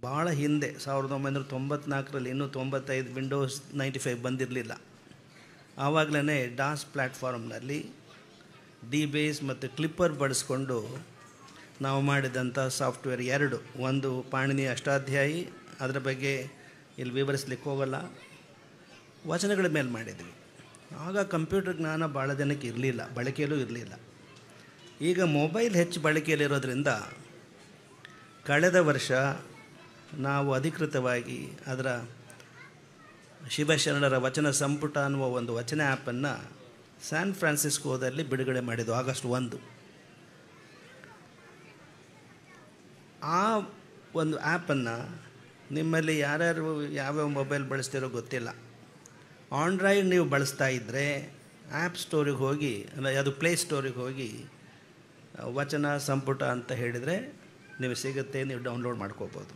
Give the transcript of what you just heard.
ಭಾಳ ಹಿಂದೆ 1994ರಲ್ಲಿ ಇನ್ನೂ 95 ವಿಂಡೋಸ್ 95 ಬಂದಿರಲಿಲ್ಲ. ಆವಾಗಲೇ ಡಾಸ್ ಪ್ಲ್ಯಾಟ್ಫಾರ್ಮ್ನಲ್ಲಿ ಡಿ ಬೇಸ್ ಮತ್ತು ಕ್ಲಿಪ್ಪರ್ ಬಳಸ್ಕೊಂಡು ನಾವು ಮಾಡಿದಂಥ ಸಾಫ್ಟ್ವೇರ್ ಎರಡು. ಒಂದು ಪಾಣಿನಿ ಅಷ್ಟಾಧ್ಯಾಯಿ, ಅದರ ಬಗ್ಗೆ ಇಲ್ಲಿ ವಿವರಿಸ್ಲಿಕ್ಕೆ ಹೋಗಲ್ಲ, ವಚನಗಳ ಮೇಲೆ ಮಾಡಿದ್ವಿ. ಆಗ ಕಂಪ್ಯೂಟರ್ ಜ್ಞಾನ ಭಾಳ ಜನಕ್ಕೆ ಇರಲಿಲ್ಲ, ಬಳಕೆಯಲ್ಲೂ ಇರಲಿಲ್ಲ. ಈಗ ಮೊಬೈಲ್ ಹೆಚ್ಚು ಬಳಕೆಯಲ್ಲಿರೋದ್ರಿಂದ ಕಳೆದ ವರ್ಷ ನಾವು ಅಧಿಕೃತವಾಗಿ ಅದರ ಶಿವಶರಣರ ವಚನ ಸಂಪುಟ ಅನ್ನುವ ಒಂದು ವಚನ ಆ್ಯಪನ್ನು ಸ್ಯಾನ್ ಫ್ರಾನ್ಸಿಸ್ಕೋದಲ್ಲಿ ಬಿಡುಗಡೆ ಮಾಡಿದ್ದು ಆಗಸ್ಟ್ 1. ಆ ಒಂದು ಆ್ಯಪನ್ನು ನಿಮ್ಮಲ್ಲಿ ಯಾರ್ಯಾರು ಯಾವ್ಯಾವ ಮೊಬೈಲ್ ಬಳಸ್ತಿರೋ ಗೊತ್ತಿಲ್ಲ. ಆಂಡ್ರಾಯ್ಡ್ ನೀವು ಬಳಸ್ತಾ ಇದ್ದರೆ ಆ್ಯಪ್ ಸ್ಟೋರಿಗೆ ಹೋಗಿ, ಅಲ್ಲ ಅದು ಪ್ಲೇ ಸ್ಟೋರಿಗೆ ಹೋಗಿ ವಚನ ಸಂಪುಟ ಅಂತ ಹೇಳಿದರೆ ನೀವು ಸಿಗುತ್ತೆ, ನೀವು ಡೌನ್ಲೋಡ್ ಮಾಡ್ಕೋಬೋದು.